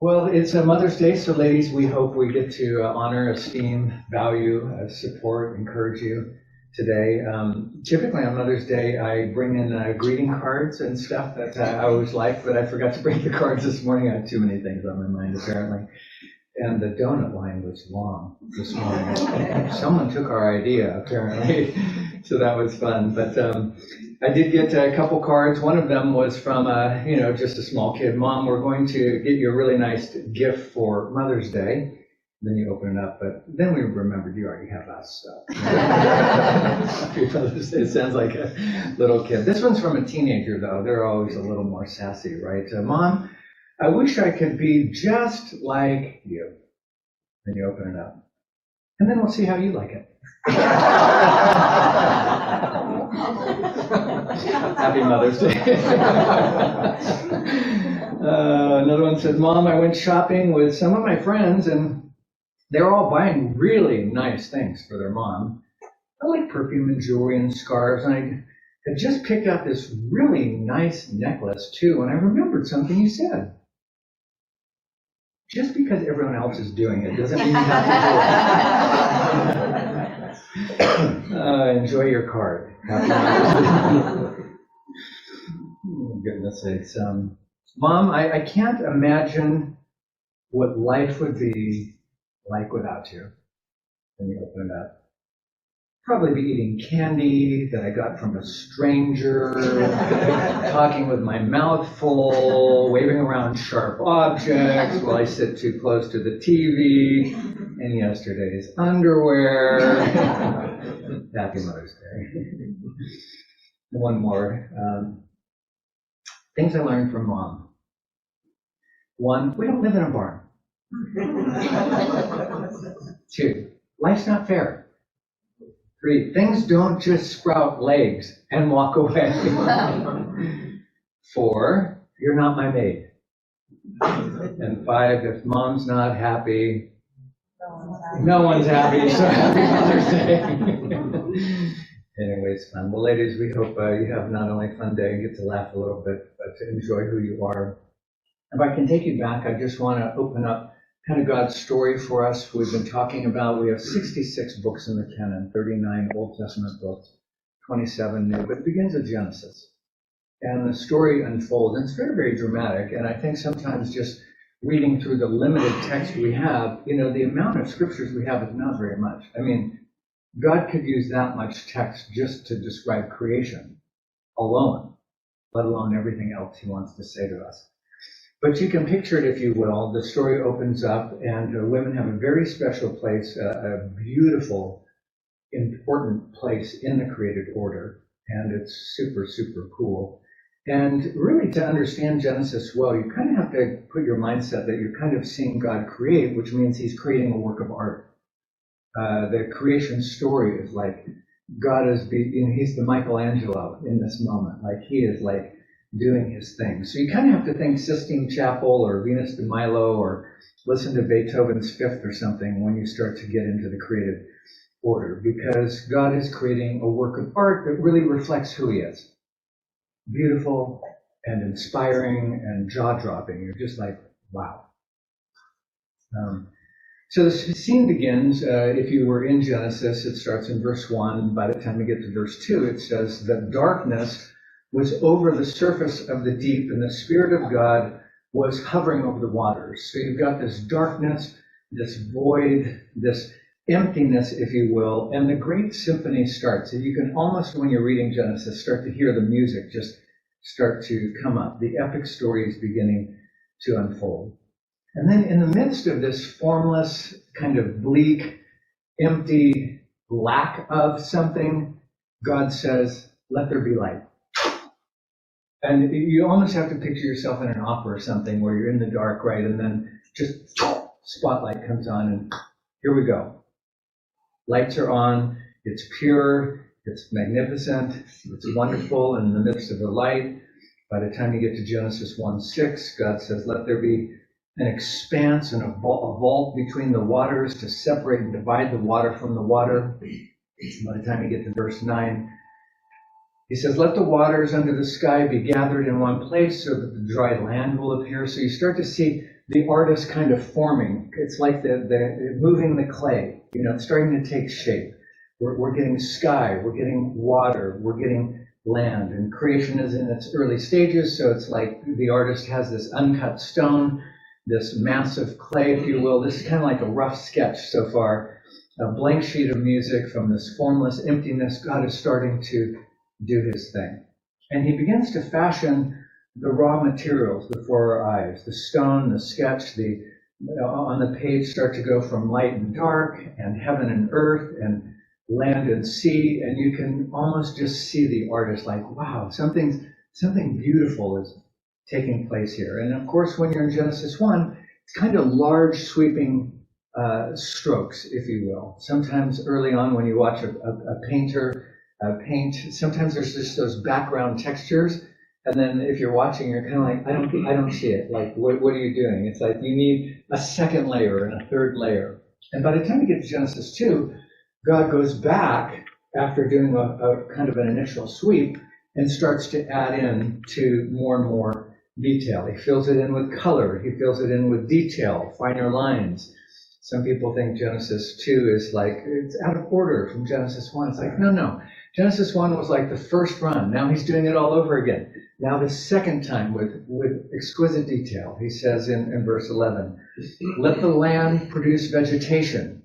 Well, it's a Mother's Day, so ladies, we hope we get to honor, esteem, value, support, encourage you today. Typically on Mother's Day, I bring in greeting cards and stuff that I always like, but I forgot to bring the cards this morning. I had too many things on my mind, apparently. And the donut line was long this morning. Someone took our idea, apparently, so that was fun. But I did get a couple cards. One of them was from, just a small kid. Mom, we're going to get you a really nice gift for Mother's Day. Then you open it up, but then we remembered you already have us. So. It sounds like a little kid. This one's from a teenager, though. They're always a little more sassy, right? Mom, I wish I could be just like you. Then you open it up. And then we'll see how you like it. Happy Mother's Day. Another one says, Mom, I went shopping with some of my friends and they're all buying really nice things for their mom. I like perfume and jewelry and scarves, and I had just picked out this really nice necklace too, and I remembered something you said. Just because everyone else is doing it doesn't mean you have to do it. Enjoy your card. Oh, goodness sakes. Mom, I can't imagine what life would be like without you. Then you open it up. Probably be eating candy that I got from a stranger, talking with my mouth full, waving around sharp objects while I sit too close to the TV, and yesterday's underwear. Happy Mother's Day. One more. Things I learned from Mom. One, we don't live in a barn. 2, life's not fair. 3, things don't just sprout legs and walk away. 4, you're not my maid. And 5, if Mom's not happy, no one's happy, so happy Mother's Day. Anyways, fun. Well, ladies, we hope you have not only a fun day and get to laugh a little bit, but to enjoy who you are. If I can take you back, I just want to open up kind of God's story for us. We've been talking about, we have 66 books in the canon, 39 Old Testament books, 27 new, but it begins at Genesis. And the story unfolds, and it's very, very dramatic. And I think sometimes just reading through the limited text we have, the amount of scriptures we have is not very much. I mean, God could use that much text just to describe creation alone, let alone everything else he wants to say to us. But you can picture it, if you will. The story opens up, and women have a very special place, a beautiful, important place in the created order, and it's super, super cool. And really, to understand Genesis well, you kind of have to put your mindset that you're kind of seeing God create, which means he's creating a work of art. The creation story is like God is, he's the Michelangelo in this moment. Like he is like doing his thing. So you kind of have to think Sistine Chapel or Venus de Milo or listen to Beethoven's Fifth or something when you start to get into the created order, because God is creating a work of art that really reflects who he is. Beautiful and inspiring and jaw-dropping. You're just like, wow. So the scene begins, if you were in Genesis, it starts in verse 1. By the time you get to verse 2, it says that darkness was over the surface of the deep, and the Spirit of God was hovering over the waters. So you've got this darkness, this void, this emptiness, if you will, and the great symphony starts. And you can almost, when you're reading Genesis, start to hear the music just start to come up. The epic story is beginning to unfold. And then in the midst of this formless, kind of bleak, empty lack of something, God says, let there be light. And you almost have to picture yourself in an opera or something where you're in the dark, right? And then just spotlight comes on and here we go. Lights are on. It's pure. It's magnificent. It's wonderful in the midst of the light. By the time you get to Genesis 1:6, God says, let there be an expanse and a vault between the waters to separate and divide the water from the water. By the time you get to verse 9, he says, let the waters under the sky be gathered in one place so that the dry land will appear. So you start to see the artist kind of forming. It's like the moving the clay, it's starting to take shape. We're getting sky, we're getting water, we're getting land, and creation is in its early stages. So it's like the artist has this uncut stone, this massive clay, if you will. This is kind of like a rough sketch so far, a blank sheet of music from this formless emptiness. God is starting to do his thing. And he begins to fashion the raw materials before our eyes. The stone, the sketch, on the page start to go from light and dark, and heaven and earth, and land and sea, and you can almost just see the artist like, wow, something beautiful is taking place here. And of course, when you're in Genesis 1, it's kind of large, sweeping strokes, if you will. Sometimes early on when you watch a painter paint, sometimes there's just those background textures, and then if you're watching, you're kind of like, I don't see it. Like, what are you doing? It's like you need a second layer and a third layer. And by the time you get to Genesis 2, God goes back after doing a kind of an initial sweep and starts to add in to more and more detail. He fills it in with color. He fills it in with detail, finer lines. Some people think Genesis 2 is like, it's out of order from Genesis 1. It's like, no. Genesis 1 was like the first run. Now he's doing it all over again. Now the second time with exquisite detail. He says in verse 11, let the land produce vegetation,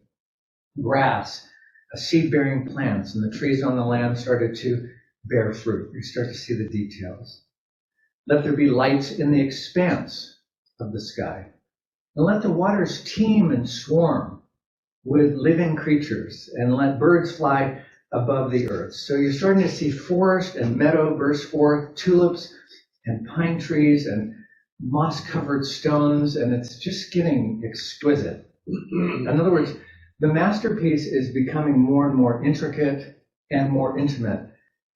grass, seed-bearing plants, and the trees on the land started to bear fruit. You start to see the details. Let there be lights in the expanse of the sky. And let the waters teem and swarm with living creatures, and let birds fly above the earth. So you're starting to see forest and meadow burst forth, tulips and pine trees and moss-covered stones, and it's just getting exquisite. In other words, the masterpiece is becoming more and more intricate and more intimate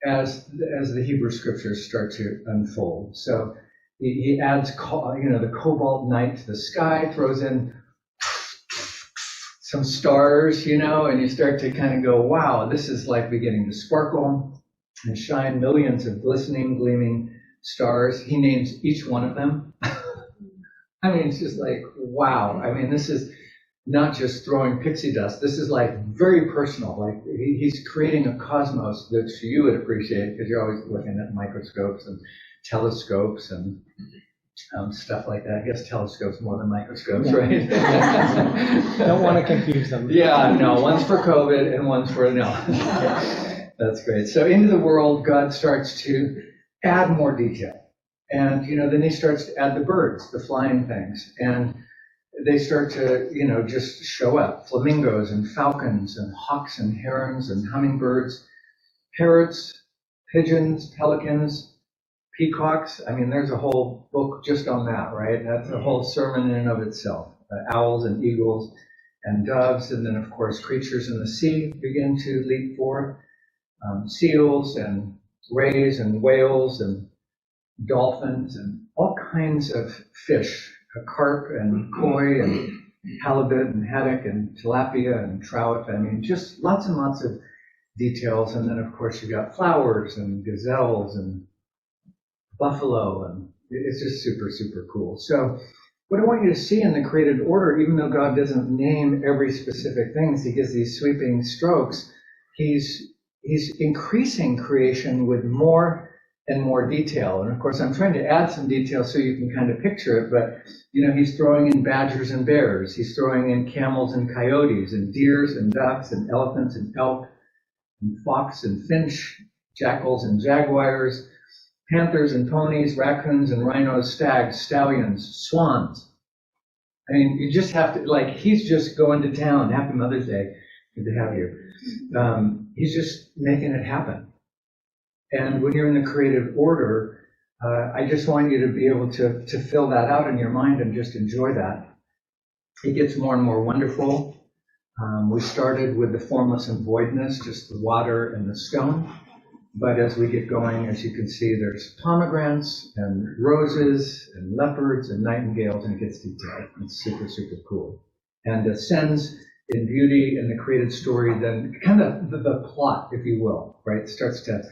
as the Hebrew scriptures start to unfold. So he adds, the cobalt night to the sky, throws in some stars, and you start to kind of go, wow, this is like beginning to sparkle and shine, millions of glistening, gleaming stars. He names each one of them. I mean, it's just like, wow. I mean, this is not just throwing pixie dust. This is like very personal. Like he's creating a cosmos that you would appreciate because you're always looking at microscopes and telescopes and stuff like that. I guess telescopes more than microscopes, right? Don't want to confuse them. Yeah, no, one's for COVID and one's for no. That's great. So into the world, God starts to add more detail. And, then he starts to add the birds, the flying things. And they start to, just show up. Flamingos and falcons and hawks and herons and hummingbirds, parrots, pigeons, pelicans, peacocks. I mean, there's a whole book just on that, right? That's a whole sermon in and of itself. Owls and eagles and doves. And then, of course, creatures in the sea begin to leap forth. Seals and rays and whales and dolphins and all kinds of fish. Carp and koi and halibut and haddock and tilapia and trout. I mean, just lots and lots of details. And then, of course, you've got flowers and gazelles and buffalo, and it's just super, super cool. So what I want you to see in the created order, even though God doesn't name every specific thing, he gives these sweeping strokes, he's increasing creation with more and more detail. And of course, I'm trying to add some detail so you can kind of picture it, but he's throwing in badgers and bears. He's throwing in camels and coyotes and deers and ducks and elephants and elk and fox and finch, jackals and jaguars, panthers and ponies, raccoons and rhinos, stags, stallions, swans. I mean, you just have to, he's just going to town. Happy Mother's Day. Good to have you. He's just making it happen. And when you're in the creative order, I just want you to be able to fill that out in your mind and just enjoy that. It gets more and more wonderful. We started with the formless and voidness, just the water and the stone. But as we get going, as you can see, there's pomegranates and roses and leopards and nightingales, and it gets detailed. It's super, super cool. And ascends in beauty in the created story, then kind of the plot, if you will, right, starts to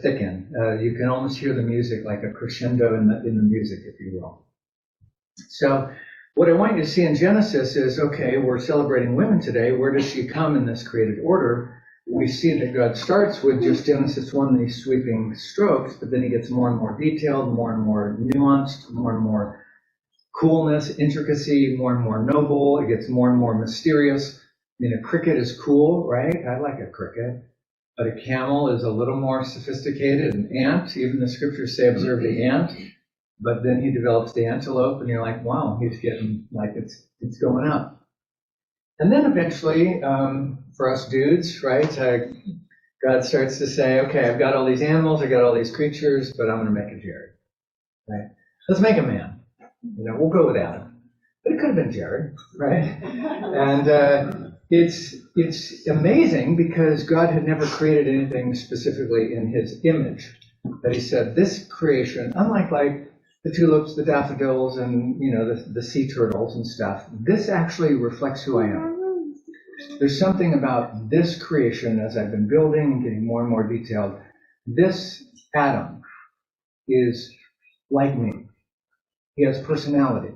thicken. You can almost hear the music like a crescendo in the music, if you will. So what I want you to see in Genesis is, okay, we're celebrating women today. Where does she come in this created order? We see that God starts with just Genesis 1, these sweeping strokes, but then he gets more and more detailed, more and more nuanced, more and more coolness, intricacy, more and more noble. It gets more and more mysterious. I mean, a cricket is cool, right? I like a cricket. But a camel is a little more sophisticated. An ant, even the scriptures say observe the ant. But then he develops the antelope, and you're like, wow, he's getting, like, it's going up. And then eventually, for us dudes, right, God starts to say, okay, I've got all these animals, I've got all these creatures, but I'm going to make a Jared, right? Let's make a man. We'll go with Adam. But it could have been Jared, right? And it's amazing because God had never created anything specifically in his image. That he said, this creation, unlike like the tulips, the daffodils, and the sea turtles and stuff, this actually reflects who I am. There's something about this creation as I've been building and getting more and more detailed. This Adam is like me. He has personality.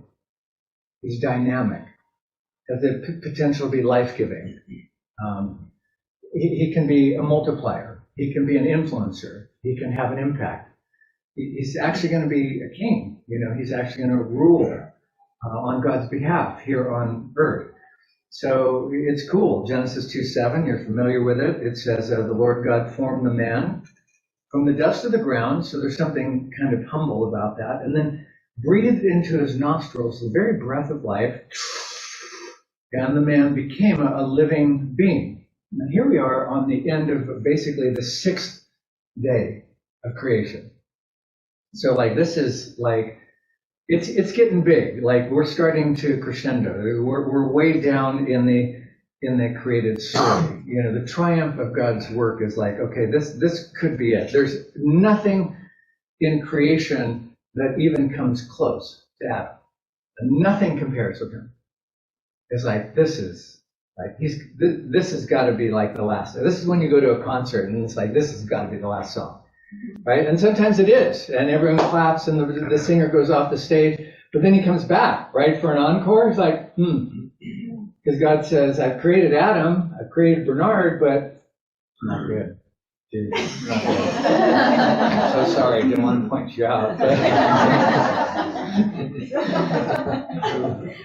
He's dynamic. Has the potential to be life-giving. He can be a multiplier. He can be an influencer. He can have an impact. He's actually going to be a king. He's actually going to rule on God's behalf here on earth. So it's cool. Genesis 2:7, you're familiar with it. It says, the Lord God formed the man from the dust of the ground. So there's something kind of humble about that. And then breathed into his nostrils the very breath of life. And the man became a living being. And here we are on the end of basically the 6th day of creation. So this is it's getting big. We're starting to crescendo. We're way down in the created story. The triumph of God's work is okay, this could be it. There's nothing in creation that even comes close to Adam. And nothing compares with him. It's this has got to be the last. This is when you go to a concert and it's this has got to be the last song. Right? And sometimes it is, and everyone claps and the singer goes off the stage, but then he comes back, right, for an encore. It's because God says, I've created Adam, I've created Bernard, but not good. Dude, not good. So sorry, didn't want to point you out. But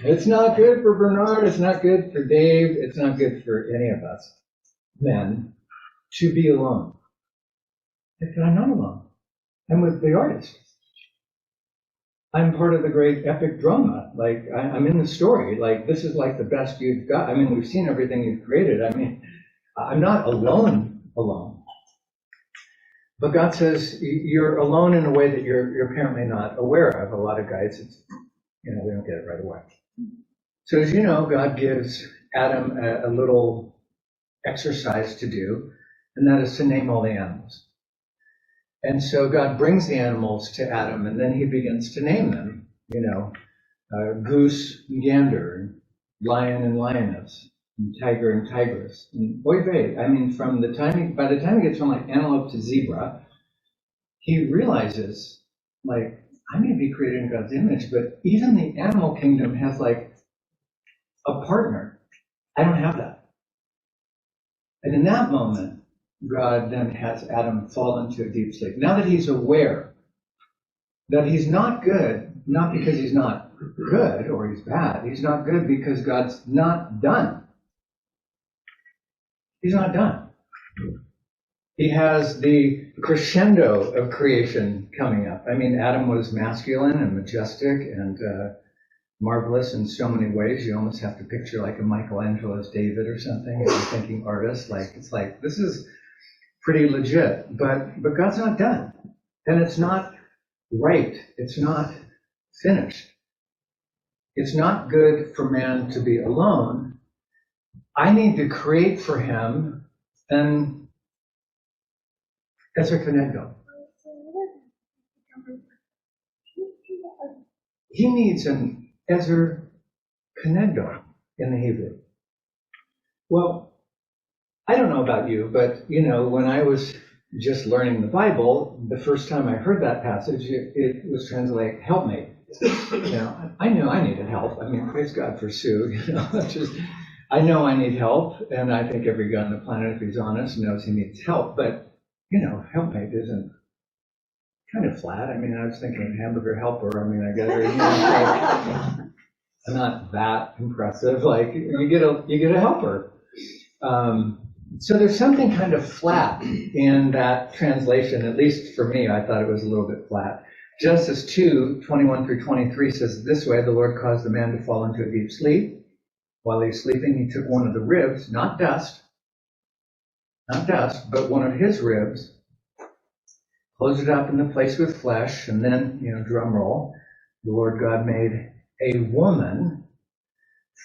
it's not good for Bernard, it's not good for Dave, it's not good for any of us men to be alone. But I'm not alone. I'm with the artist. I'm part of the great epic drama. I'm in the story. This is the best you've got. We've seen everything you've created. I'm not alone. But God says you're alone in a way that you're apparently not aware of. A lot of guys, they don't get it right away. So as you know, God gives Adam a little exercise to do, and that is to name all the animals. And so God brings the animals to Adam, and then he begins to name them. Goose and gander, and lion and lioness, and tiger and tigress, and oy vey. By the time he gets from antelope to zebra, he realizes, I may be created in God's image, but even the animal kingdom has a partner. I don't have that. And in that moment, God then has Adam fall into a deep sleep. Now that he's aware that he's not good, not because he's not good or he's bad. He's not good because God's not done. He's not done. He has the crescendo of creation coming up. Adam was masculine and majestic and marvelous in so many ways. You almost have to picture a Michelangelo's David or something if you're thinking artist. This is pretty legit, but God's not done. And it's not right. It's not finished. It's not good for man to be alone. I need to create for him an Ezer Kenegdo. He needs an Ezer Kenegdo in the Hebrew. Well, I don't know about you, but when I was just learning the Bible, the first time I heard that passage, it was translated helpmate. I knew I needed help. I mean, praise God for Sue, I know I need help, and I think every guy on the planet, if he's honest, knows he needs help, but, helpmate isn't kind of flat. I mean, I was thinking hamburger helper. I mean, I get her, I'm not that impressive. Like, you get a helper. So there's something kind of flat in that translation, at least for me. I thought it was a little bit flat. Genesis 2:21-23 says this way: the Lord caused the man to fall into a deep sleep. While he's sleeping, he took one of the ribs, not dust, but one of his ribs, closed it up in the place with flesh, and then, drum roll, the Lord God made a woman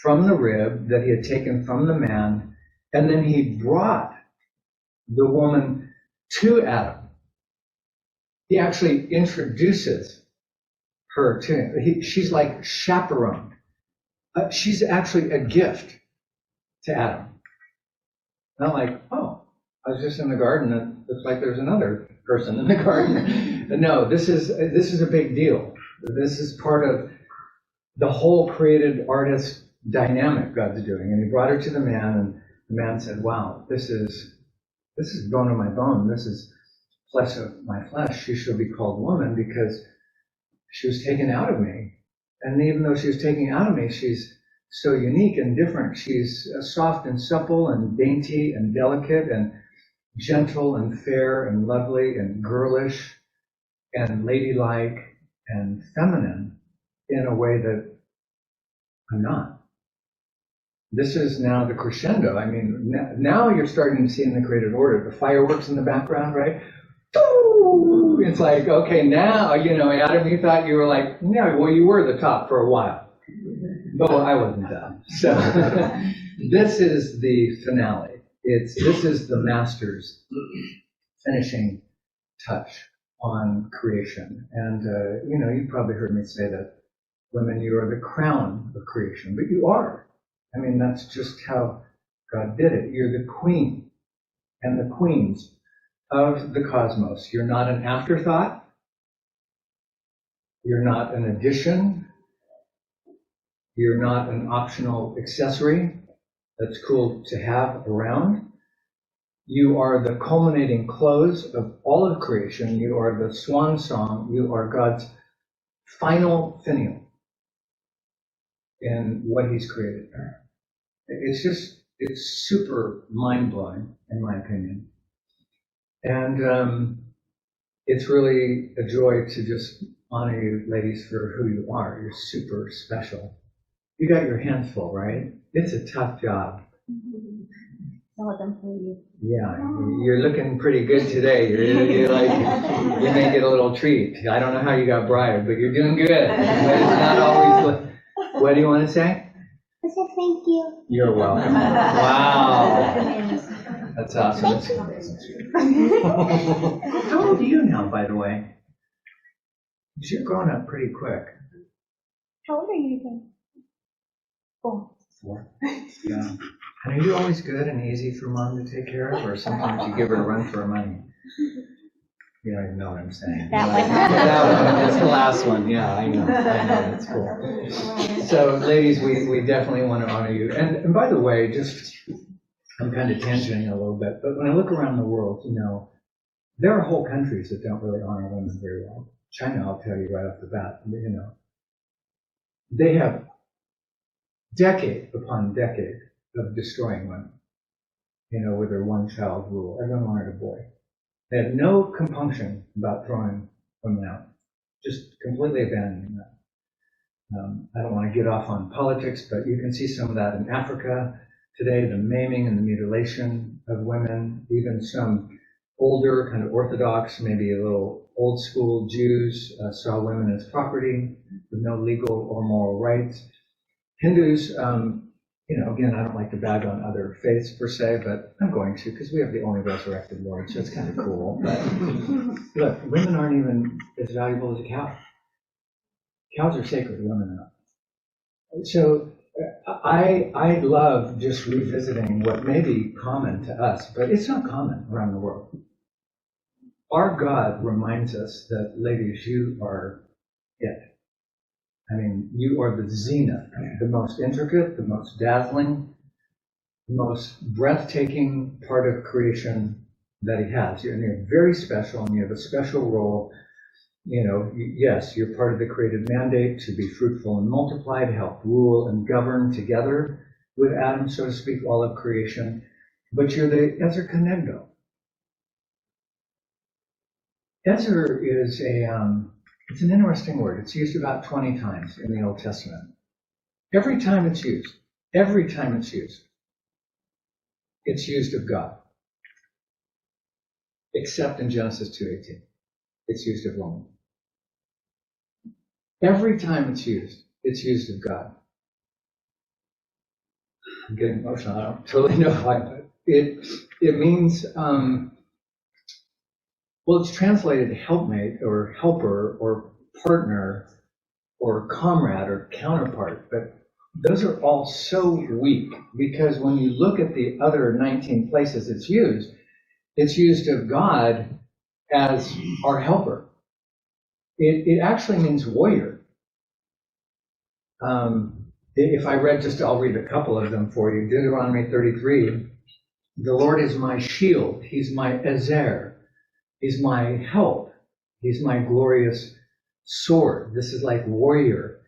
from the rib that he had taken from the man, and then he brought the woman to Adam. He actually introduces her to him. She's like chaperoned. She's actually a gift to Adam. Not like, oh, I was just in the garden and it's like there's another person in the garden. No, this is a big deal. This is part of the whole created artist dynamic God's doing. And he brought her to the man, and the man said, wow, this is bone of my bone. This is flesh of my flesh. She shall be called woman because she was taken out of me. And even though she was taken out of me, she's so unique and different. She's soft and supple and dainty and delicate and gentle and fair and lovely and girlish and ladylike and feminine in a way that I'm not. This is now the crescendo. I mean, now you're starting to see in the created order, the fireworks in the background, right? It's like, okay, now, Adam, you thought you were like, no, well, you were the top for a while. But I wasn't done. So this is the finale. This is the master's finishing touch on creation. And, you've probably heard me say that women, you are the crown of creation, but you are. I mean, that's just how God did it. You're the queen and the queens of the cosmos. You're not an afterthought. You're not an addition. You're not an optional accessory that's cool to have around. You are the culminating close of all of creation. You are the swan song. You are God's final finial in what he's created. It's super mind-blowing, in my opinion. And it's really a joy to just honor you, ladies, for who you are. You're super special. You got your hands full, right? It's a tough job. Some of them for you. Yeah, you're looking pretty good today. You're like, you may get a little treat. I don't know how you got bribed, but you're doing good. But it's not always. What do you want to say? I said thank you. You're welcome. Wow. That's awesome. How old are you now, by the way? You're growing up pretty quick. How old are you again? 4. 4. Yeah. And are you always good and easy for mom to take care of, or sometimes you give her a run for her money? You don't even know what I'm saying. That one. That's the last one. Yeah, I know. That's cool. So, ladies, we definitely want to honor you. And by the way, I'm kind of tangenting a little bit, but when I look around the world, there are whole countries that don't really honor women very well. China, I'll tell you right off the bat, they have decade upon decade of destroying women, with their one-child rule. Everyone wanted a boy. They had no compunction about throwing women out, just completely abandoning that. I don't want to get off on politics, but you can see some of that in Africa today, the maiming and the mutilation of women. Even some older, kind of Orthodox, maybe a little old school Jews saw women as property with no legal or moral rights. Hindus, again, I don't like to bag on other faiths per se, but I'm going to, because we have the only resurrected Lord, so it's kind of cool. But look, women aren't even as valuable as a cow. Cows are sacred, women are not. So I love just revisiting what may be common to us, but it's not common around the world. Our God reminds us that, ladies, you are it. I mean, you are the zenith, the most intricate, the most dazzling, the most breathtaking part of creation that he has. You're very special, and you have a special role. Yes, you're part of the created mandate to be fruitful and multiply, to help rule and govern together with Adam, so to speak, all of creation. But you're the Ezer Kenegdo. Ezer is it's an interesting word. It's used about 20 times in the Old Testament. Every time it's used, it's used of God. Except in Genesis 2:18. It's used of woman. Every time it's used of God. I'm getting emotional. I don't totally know why, but it means, it's translated helpmate or helper or partner or comrade or counterpart, but those are all so weak, because when you look at the other 19 places it's used of God as our helper. It actually means warrior. If I I'll read a couple of them for you. Deuteronomy 33, the Lord is my shield. He's my ezer. He's my help. He's my glorious sword. This is like warrior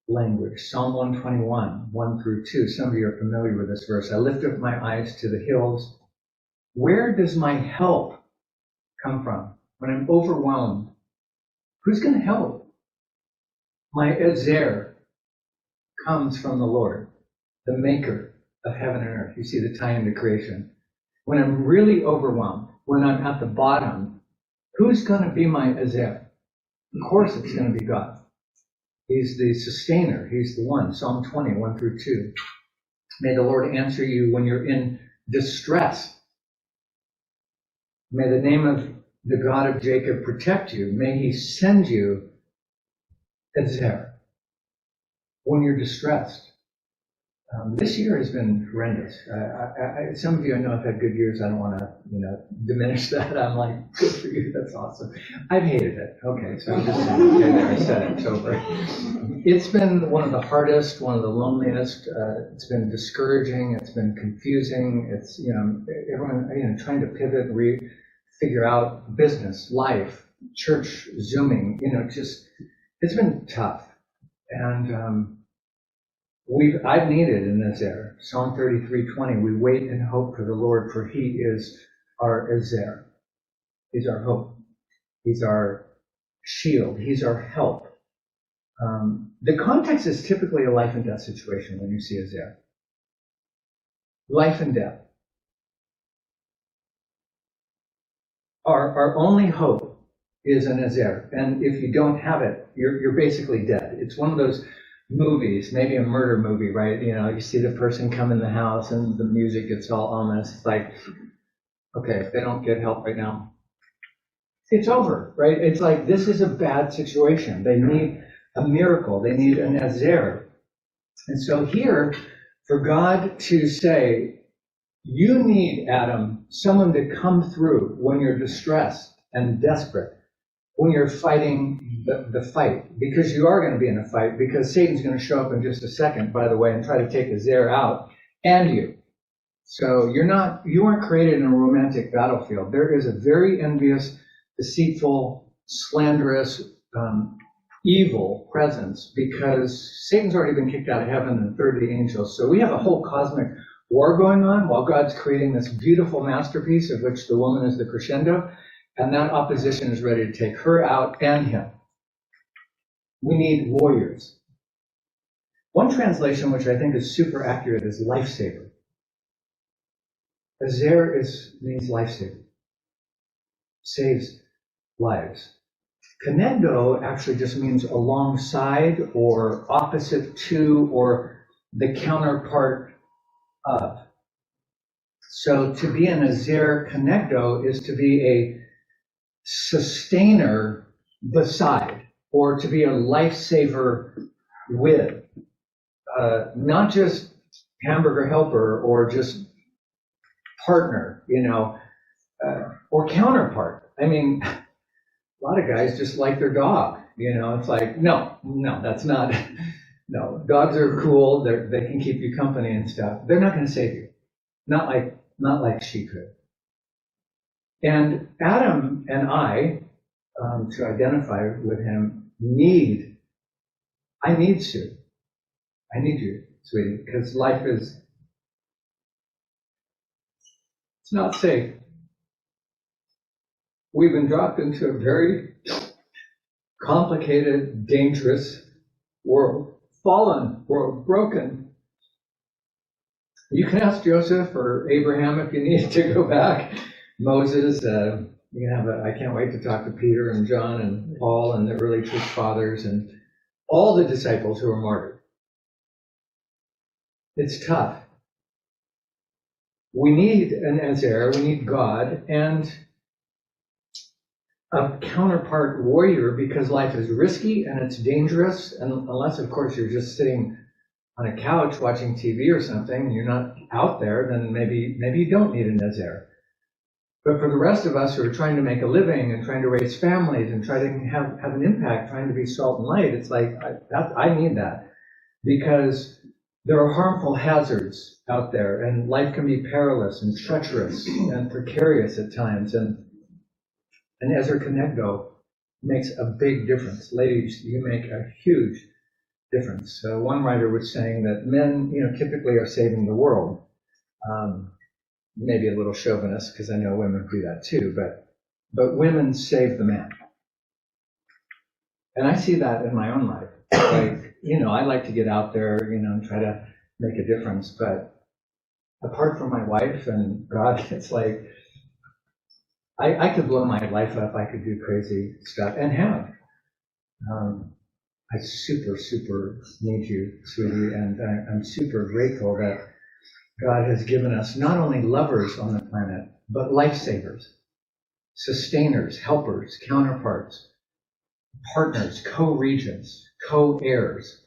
language. Psalm 121, 1 through 2. Some of you are familiar with this verse. I lift up my eyes to the hills. Where does my help come from? When I'm overwhelmed, who's going to help? My ezer comes from the Lord, the maker of heaven and earth. You see the tie into creation. When I'm really overwhelmed, when I'm at the bottom, who's going to be my ezer? Of course it's going to be God. He's the sustainer. He's the one. Psalm 20, 1 through 2. May the Lord answer you when you're in distress. May the name of the God of Jacob protect you. May he send you ezer when you're distressed. This year has been horrendous. Some of you I know have had good years. I don't want to, diminish that. I'm like, good for you. That's awesome. I've hated it. Okay, so I'm just saying, okay, there, I said it. It's over. It's been one of the hardest, one of the loneliest. It's been discouraging. It's been confusing. It's, everyone, trying to pivot, figure out business, life, church, Zooming, it's been tough. And I've needed in this era. Psalm 33:20, we wait and hope for the Lord, for he is our ezer. He's our hope. He's our shield. He's our help. The context is typically a life and death situation when you see ezer. Life and death. Our only hope is an ezer. And if you don't have it, you're basically dead. It's one of those movies, maybe a murder movie, right? You see the person come in the house and the music gets all ominous. It's like, okay, if they don't get help right now, it's over, right? It's like, this is a bad situation. They need a miracle. They need an ezer. And so here, for God to say, you need, Adam, someone to come through when you're distressed and desperate, when you're fighting the fight, because you are going to be in a fight, because Satan's going to show up in just a second, by the way, and try to take ezer out, and you. So you weren't created in a romantic battlefield. There is a very envious, deceitful, slanderous, evil presence, because Satan's already been kicked out of heaven and third of the angels. So we have a whole cosmic war going on while God's creating this beautiful masterpiece of which the woman is the crescendo. And that opposition is ready to take her out and him. We need warriors. One translation, which I think is super accurate, is lifesaver. Ezer means lifesaver. Saves lives. Kenegdo actually just means alongside or opposite to or the counterpart of. So to be an ezer kenegdo is to be a sustainer beside, or to be a lifesaver with, not just hamburger helper or just partner, or counterpart. I mean, A lot of guys just like their dog. It's like, no, that's not, no, dogs are cool. They can keep you company and stuff. They're not going to save you. Not like she could. And Adam and I, to identify with him, I need Sue. I need you, sweetie, because life it's not safe. We've been dropped into a very complicated, dangerous world, fallen world, broken. You can ask Joseph or Abraham if you need to go back. Moses, I can't wait to talk to Peter and John and Paul and the early church fathers and all the disciples who were martyred. It's tough. We need an Ezer, we need God, and a counterpart warrior, because life is risky and it's dangerous, and unless, of course, you're just sitting on a couch watching TV or something and you're not out there, then maybe you don't need an Ezer. But for the rest of us who are trying to make a living and trying to raise families and try to have an impact, trying to be salt and light, it's like, I need that. Because there are harmful hazards out there, and life can be perilous and treacherous and precarious at times. And Ezer Kenegdo makes a big difference. Ladies, you make a huge difference. One writer was saying that men, typically are saving the world. Maybe a little chauvinist, because I know women do that too, but women save the man. And I see that in my own life. Like, I like to get out there, and try to make a difference, but apart from my wife and God, it's like, I could blow my life up, I could do crazy stuff, and have. I super, super need you, sweetie, and I'm super grateful that God has given us not only lovers on the planet, but lifesavers, sustainers, helpers, counterparts, partners, co-regents, co-heirs,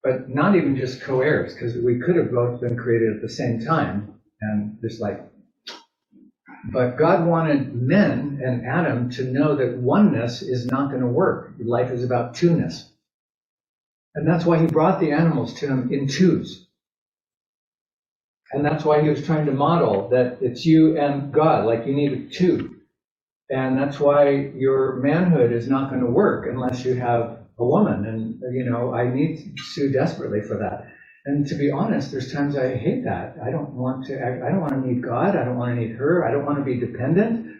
but not even just co-heirs, because we could have both been created at the same time, and just like, but God wanted men and Adam to know that oneness is not going to work. Life is about two-ness. And that's why he brought the animals to him in twos. And that's why he was trying to model that it's you and God, like you need a two. And that's why your manhood is not going to work unless you have a woman. And, I need Sue desperately for that. And to be honest, there's times I hate that. I don't want to need God. I don't want to need her. I don't want to be dependent.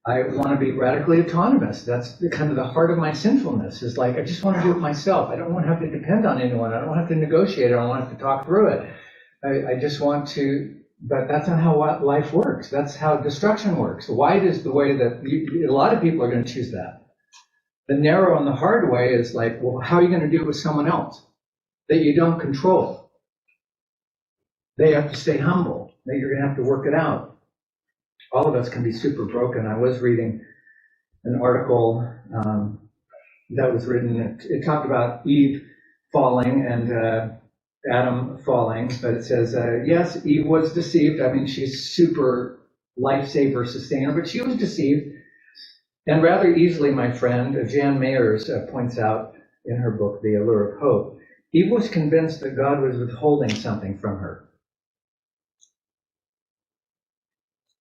I want to be radically autonomous. That's kind of the heart of my sinfulness, is like, I just want to do it myself. I don't want to have to depend on anyone. I don't want to have to negotiate. I don't want to have to talk through it. I just want to, but that's not how life works. That's how destruction works. Wide is the way that a lot of people are going to choose that. The narrow and the hard way is like, well, how are you going to do it with someone else that you don't control? They have to stay humble. That you're going to have to work it out. All of us can be super broken. I was reading an article that was written. It talked about Eve falling and Adam falling, but it says, yes, Eve was deceived. I mean, she's super lifesaver, sustainer, but she was deceived. And rather easily, my friend, Jan Mayers points out in her book, The Allure of Hope, Eve was convinced that God was withholding something from her.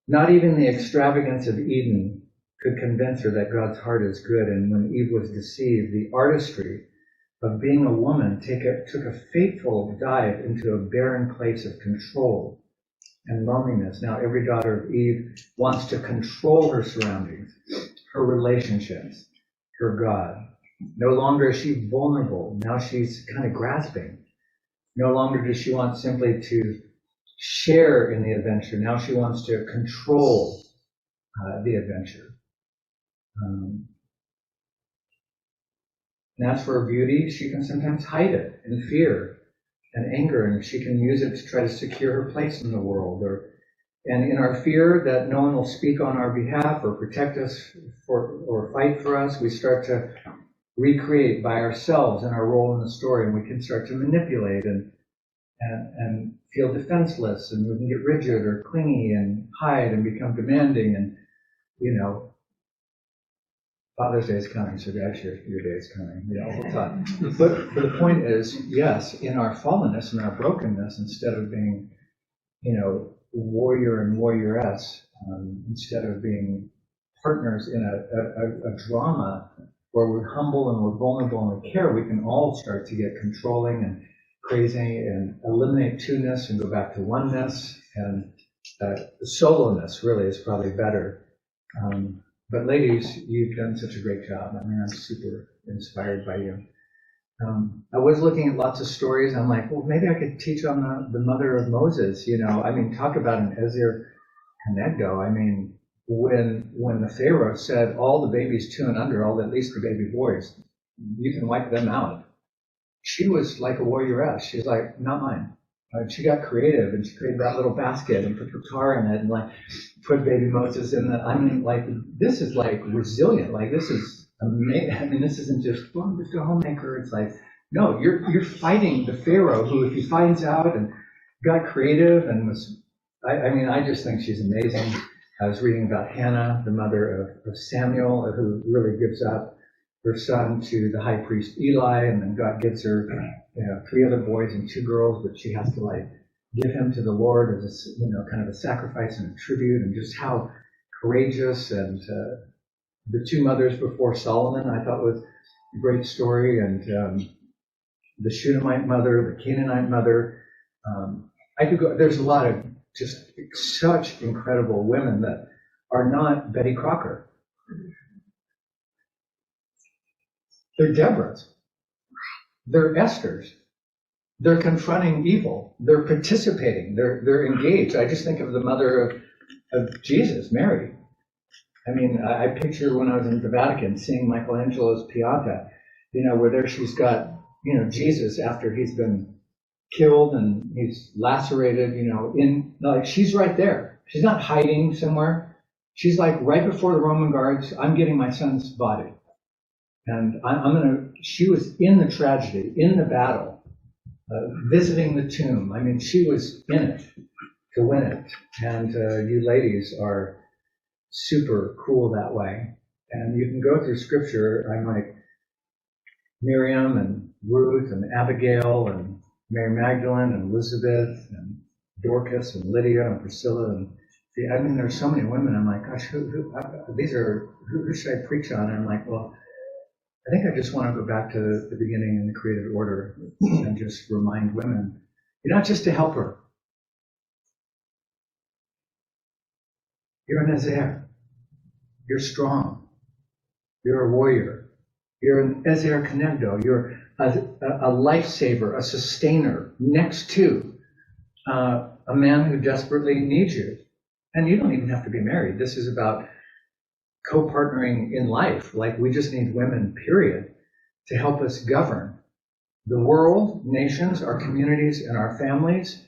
Not even the extravagance of Eden could convince her that God's heart is good. And when Eve was deceived, the artistry of being a woman took a fateful dive into a barren place of control and loneliness. Now every daughter of Eve wants to control her surroundings, her relationships, her God. No longer is she vulnerable. Now she's kind of grasping. No longer does she want simply to share in the adventure. Now she wants to control the adventure. And as for her beauty, she can sometimes hide it in fear and anger, and she can use it to try to secure her place in the world. And in our fear that no one will speak on our behalf or protect us or fight for us, we start to recreate by ourselves in our role in the story, and we can start to manipulate and feel defenseless, and we can get rigid or clingy and hide and become demanding, and Father's Day is coming, so guys, your day is coming. All the time. But the point is, yes, in our fallenness and our brokenness, instead of being, warrior and warrioress, instead of being partners in a drama where we're humble and we're vulnerable and we care, we can all start to get controlling and crazy and eliminate two-ness and go back to oneness. And solo-ness really is probably better. But ladies, you've done such a great job. I mean, I'm super inspired by you. I was looking at lots of stories. I'm like, well, maybe I could teach on the mother of Moses. I mean, talk about an Ezer Kenegdo. I mean, when the Pharaoh said all the babies 2 and under, at least the baby boys, you can wipe them out. She was like a warrioress. She's like, not mine. She got creative and she created that little basket and put the tar in it and put baby Moses in the. I mean, this is resilient. This is amazing. I mean, this isn't just, well, I'm just a homemaker. It's like, no, you're fighting the Pharaoh who, if he finds out and got creative and was. I mean, I just think she's amazing. I was reading about Hannah, the mother of Samuel, who really gives up her son to the high priest Eli, and then God gives her 3 other boys and 2 girls, but she has to give him to the Lord as kind of a sacrifice and a tribute, and just how courageous. And the 2 mothers before Solomon, I thought was a great story, and the Shunammite mother, the Canaanite mother. I could go. There's a lot of just such incredible women that are not Betty Crocker. They're Deborahs. They're Esthers. They're confronting evil. They're participating. They're engaged. I just think of the mother of Jesus, Mary. I mean, I picture when I was in the Vatican seeing Michelangelo's Pieta, where there she's got, Jesus after he's been killed and he's lacerated, she's right there. She's not hiding somewhere. She's right before the Roman guards. I'm getting my son's body. And she was in the tragedy, in the battle, visiting the tomb. I mean, she was in it to win it. And you ladies are super cool that way. And you can go through scripture. I'm like Miriam and Ruth and Abigail and Mary Magdalene and Elizabeth and Dorcas and Lydia and Priscilla. And I mean, there's so many women. I'm like, gosh, who should I preach on? And I'm like, well, I think I just want to go back to the beginning in the created order and just remind women, you're not just a helper. You're an Ezer. You're strong. You're a warrior. You're an Ezer Kenegdo. You're a lifesaver, a sustainer next to a man who desperately needs you. And you don't even have to be married. This is about co-partnering in life. We just need women, period, to help us govern the world, nations, our communities, and our families.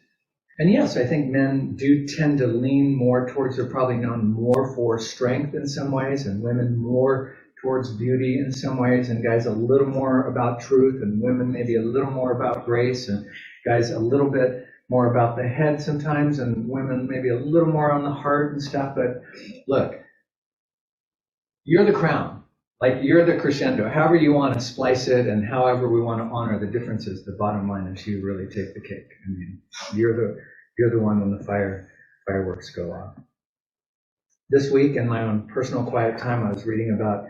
And yes, I think men do tend to lean more towards, they're probably known more for strength in some ways, and women more towards beauty in some ways, and guys a little more about truth, and women maybe a little more about grace, and guys a little bit more about the head sometimes, and women maybe a little more on the heart and stuff. But look, you're the crown, you're the crescendo, however you want to splice it and however we want to honor the differences. The bottom line is you really take the cake. I mean, you're the one when the fireworks go off. This week in my own personal quiet time, I was reading about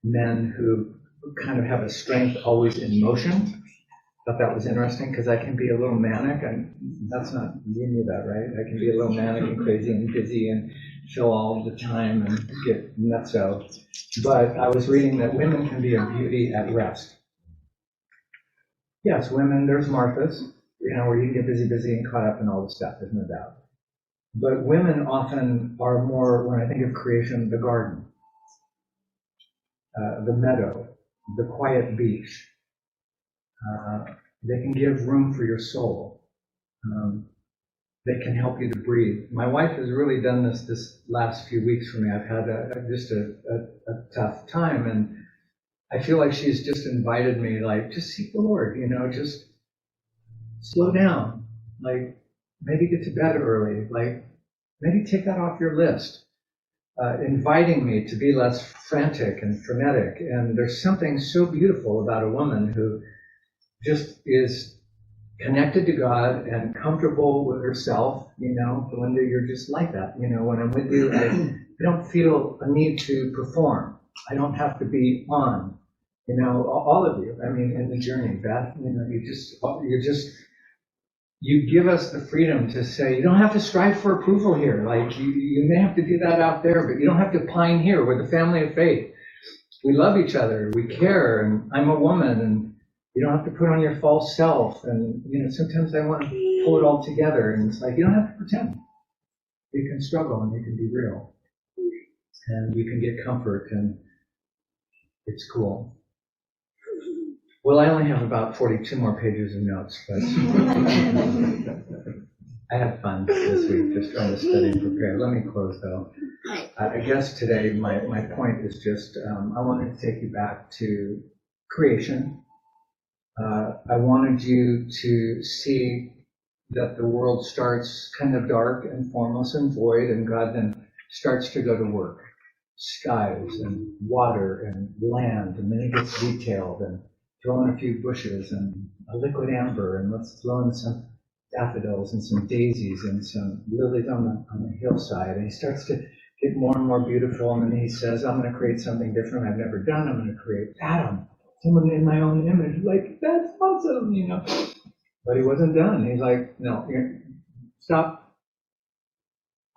men who kind of have a strength always in motion. Thought that was interesting because I can be a little manic, and that's not, you knew that, right? I can be a little manic and crazy and busy and chill all the time and get nutso. But I was reading that women can be a beauty at rest. Yes, women, there's Martha's, where you can get busy and caught up in all the stuff, there's no doubt. But women often are more, when I think of creation, the garden, the meadow, the quiet beach. They can give room for your soul. They can help you to breathe. My wife has really done this last few weeks for me. I've had just a tough time, and I feel like she's just invited me, just seek the Lord, just slow down, maybe get to bed early, maybe take that off your list. inviting me to be less frantic and frenetic. And there's something so beautiful about a woman who just is connected to God and comfortable with herself. Belinda, you're just like that. When I'm with you, I don't feel a need to perform. I don't have to be on. All of you. I mean, in the journey, Beth, you give us the freedom to say, you don't have to strive for approval here. Like you may have to do that out there, but you don't have to pine here. We're the family of faith. We love each other. We care. And I'm a woman, and you don't have to put on your false self. And, sometimes I want to pull it all together. And it's like, you don't have to pretend. You can struggle and you can be real. And you can get comfort, and it's cool. Well, I only have about 42 more pages of notes, but I had fun this week just trying to study and prepare. Let me close, though. I guess today my point is just I wanted to take you back to creation. I wanted you to see that the world starts kind of dark and formless and void, and God then starts to go to work. Skies and water and land, and then he gets detailed and throw in a few bushes and a liquid amber, and let's throw in some daffodils and some daisies and some lilies on the hillside. And he starts to get more and more beautiful, and then he says, I'm going to create something different I've never done. I'm going to create Adam, someone in my own image. Like, that's awesome, But he wasn't done. He's like, no, stop.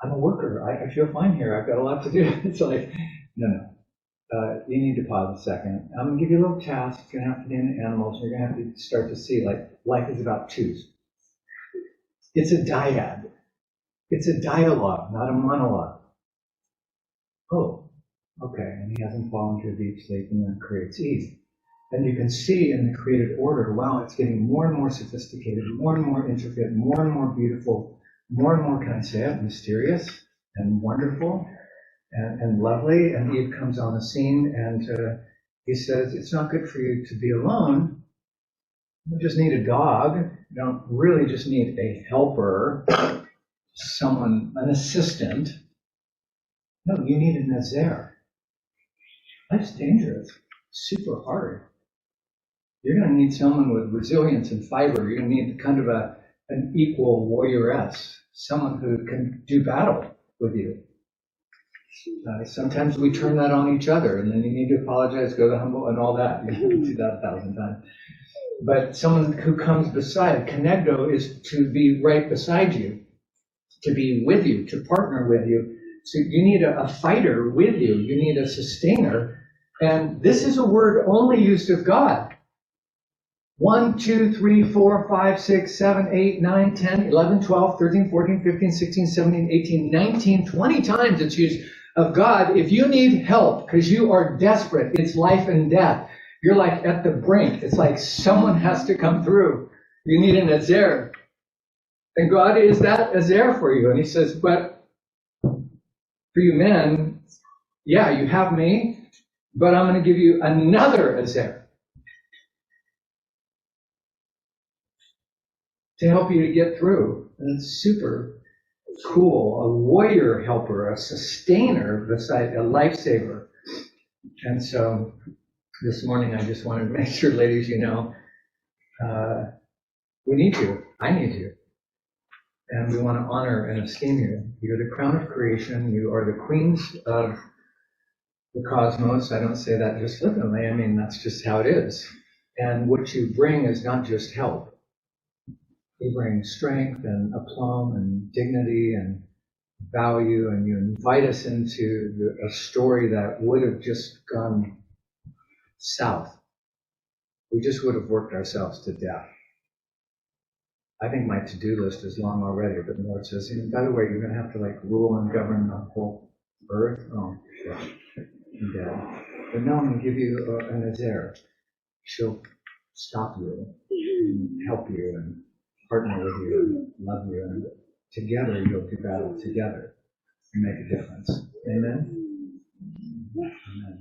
I'm a worker. I feel fine here. I've got a lot to do. It's like, no. You need to pause a second. I'm going to give you a little task. You're going to have to name the animals. You're going to have to start to see, like, life is about twos. It's a dyad. It's a dialogue, not a monologue. Oh, okay. And he hasn't fallen to a deep sleep, and then creates Eve. And you can see in the created order, wow, it's getting more and more sophisticated, more and more intricate, more and more beautiful, more and more, can I say it, mysterious and wonderful. And lovely, and Eve comes on the scene, and he says, it's not good for you to be alone. You don't just need a dog. You don't really just need a helper, someone, an assistant. No, you need a Nazaire. Life's dangerous, super hard. You're going to need someone with resilience and fiber. You're going to need kind of an equal warrioress, someone who can do battle with you. Sometimes we turn that on each other, and then you need to apologize, go to humble, and all that. You can do that 1,000 times. But someone who comes beside, connecto is to be right beside you, to be with you, to partner with you. So you need a fighter with you. You need a sustainer. And this is a word only used of God. 1, 2, 3, 4, 5, 6, 7, 8, 9, 10, 11, 12, 13, 14, 15, 16, 17, 18, 19, 20 times it's used of God. If you need help because you are desperate, it's life and death. You're like at the brink. It's like someone has to come through. You need an Nazaire. And God is that Nazaire for you. And he says, but for you men, yeah, you have me, but I'm going to give you another Nazaire to help you to get through. And it's super cool. A warrior helper, a sustainer, beside a lifesaver. And so this morning I just wanted to make sure, ladies, we need you. I need you. And we want to honor and esteem you. You're the crown of creation. You are the queens of the cosmos. I don't say that just flippantly. I mean, that's just how it is. And what you bring is not just help. You bring strength and aplomb and dignity and value, and you invite us into a story that would have just gone south. We just would have worked ourselves to death. I think my to-do list is long already, but the Lord says, by the way, you're going to have to rule and govern the whole earth. Oh, shit. I'm dead. But no, I'm going to give you a Nazaire. She'll stop you and help you and partner with you and love you, and together you'll do battle together and make a difference. Amen? Amen.